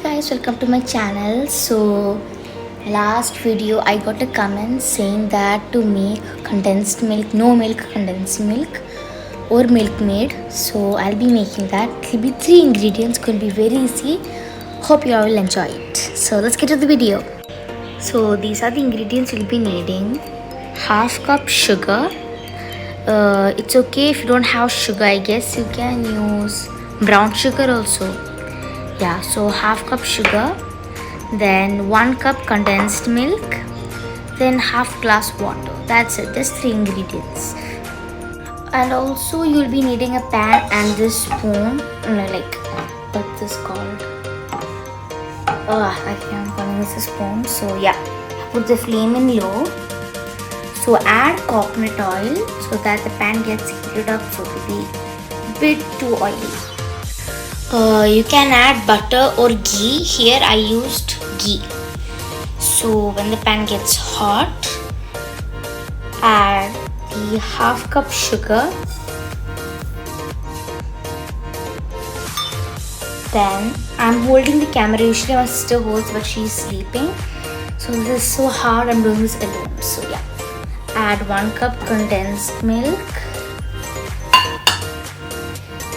guys, welcome to my channel. So last video I got a comment saying that to make condensed milk, no milk, condensed milk or milkmaid. So I'll be making that. It'll be 3 ingredients, going to be very easy. Hope you all will enjoy it. So let's get to the video. So these are the ingredients you'll be needing. Half cup sugar. It's okay if you don't have sugar, I guess you can use brown sugar also. Yeah, so half cup sugar, then 1 cup condensed milk, then half glass water. That's it, just 3 ingredients. And also you'll be needing a pan and this spoon, like what's this called? I can't find this spoon. So yeah, put the flame in low. So add coconut oil so that the pan gets heated up, so it will be a bit too oily. You can add butter or ghee. Here I used ghee. So when the pan gets hot, add the half cup sugar. Then I'm holding the camera. Usually my sister holds, but she's sleeping. So this is so hard. I'm doing this alone. So yeah, add 1 cup condensed milk.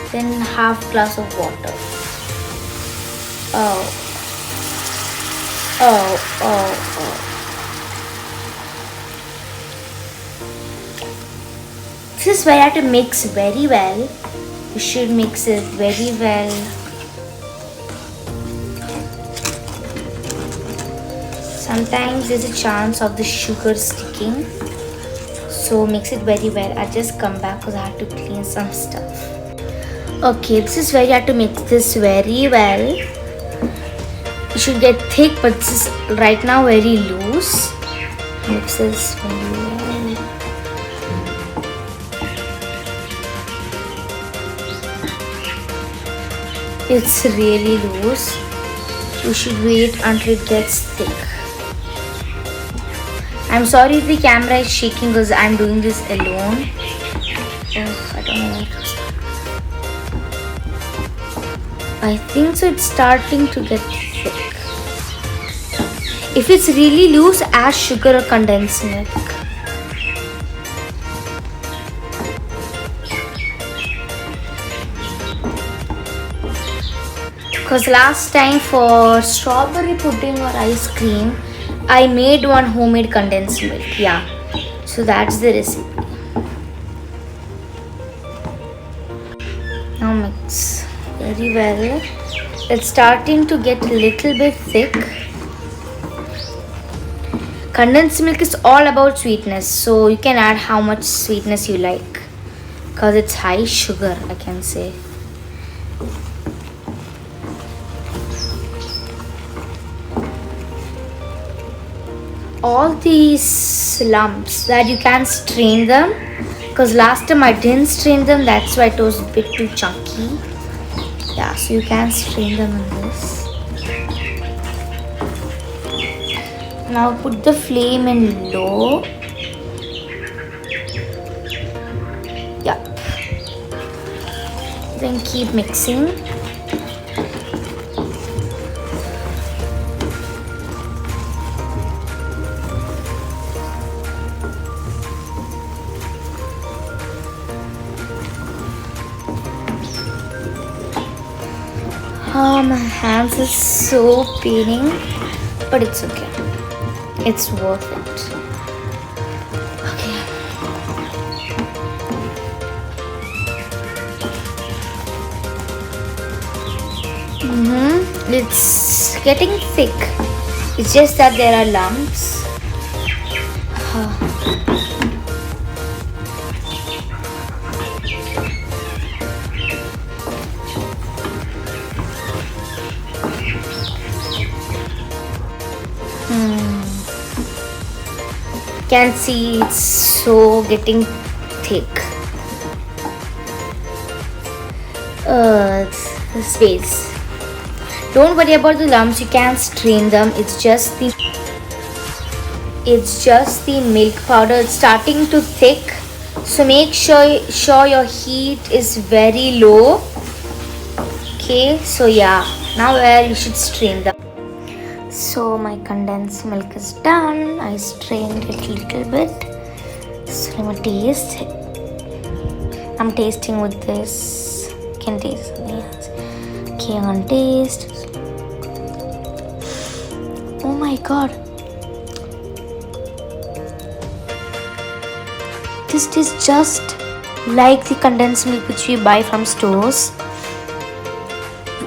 Then half glass of water. Oh. This is where you have to mix very well. You should mix it very well. Sometimes there's a chance of the sugar sticking. So mix it very well. I'll just come back because I have to clean some stuff. Okay, this is where you have to mix this very well. It should get thick, but this is right now very loose. Mix this very well. It's really loose. You should wait until it gets thick. I'm sorry if the camera is shaking because I'm doing this alone. Oh, I don't know what to start. I think so it's starting to get thick. If it's really loose, add sugar or condensed milk. Because last time for strawberry pudding or ice cream, I made one homemade condensed milk. Yeah, so that's the recipe. Now mix very well. It's starting to get a little bit thick. Condensed milk is all about sweetness, so you can add how much sweetness you like because it's high sugar, I can say. All these lumps that you can strain them, because last time I didn't strain them, that's why it was a bit too chunky. Yeah, so you can strain them in this. Now put the flame in low. Yep. Then keep mixing. Oh, my hands are so paining, but it's okay. It's worth it. Okay. It's getting thick. It's just that there are lumps. Can see it's so getting thick. Space. Don't worry about the lumps. You can strain them. It's just the milk powder. It's starting to thick. So make sure your heat is very low. Okay, so yeah, Now where you should strain the. So my condensed milk is done. I strained it a little bit. So let me taste. I'm tasting with this. Can taste something else. Okay, on taste. Oh my god. This tastes just like the condensed milk which we buy from stores.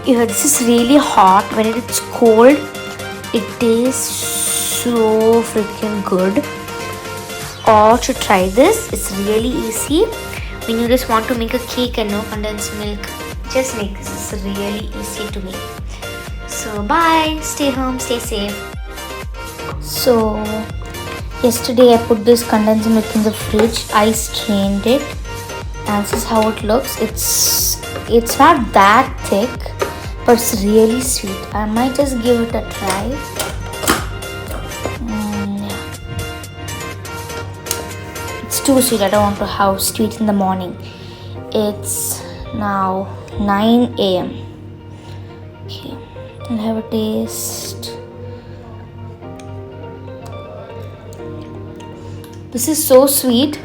Yeah, this is really hot. When it's cold, it tastes so freaking good. All should try this. It's really easy. When you just want to make a cake and no condensed milk, just make this. It's really easy to make. So bye. Stay home. Stay safe. So yesterday I put this condensed milk in the fridge. I strained it, and this is how it looks. It's not that thick, but it's really sweet. I might just give it a try. Yeah. It's too sweet. I don't want to have sweet in the morning. It's now 9 a.m. Okay, I'll have a taste. This is so sweet,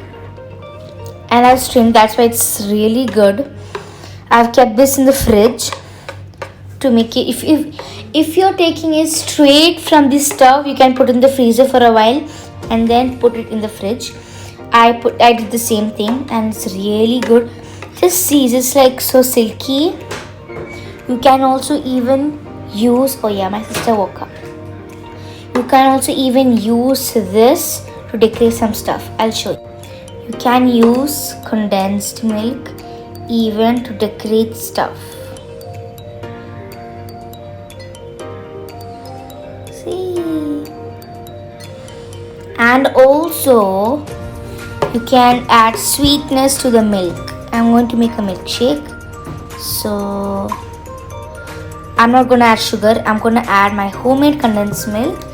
and I've strained. That's why it's really good. I've kept this in the fridge to make it. If you're taking it straight from the stove, you can put it in the freezer for a while and then put it in the fridge. I did the same thing, and it's really good. Just see, it's like so silky. You can also even use. Oh yeah, my sister woke up. You can also even use this to decorate some stuff. I'll show you. You can use condensed milk even to decorate stuff. See? And also you can add sweetness to the milk. I'm going to make a milkshake. So I'm not going to add sugar. I'm going to add my homemade condensed milk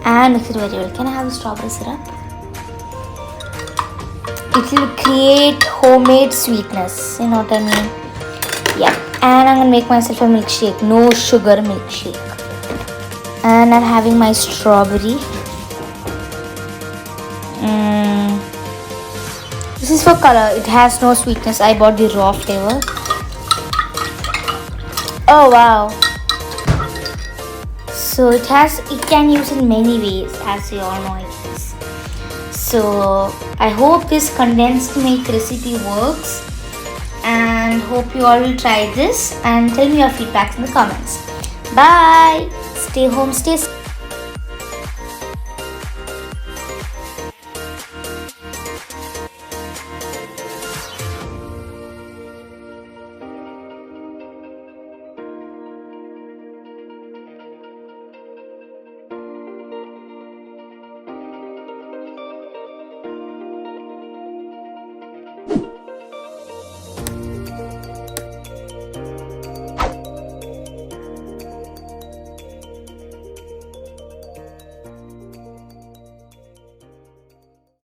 and mix it very well. Can I have the strawberry syrup? It will create homemade sweetness. You know what I mean? Yeah. And I'm going to make myself a milkshake. No sugar milkshake. And I'm having my strawberry. This is for color. It has no sweetness. I bought the raw flavor. Oh wow. So it can use in many ways, as you all know it is. So I hope this condensed milk recipe works, and hope you all will try this and tell me your feedback in the comments. Bye. Stay home, stay safe.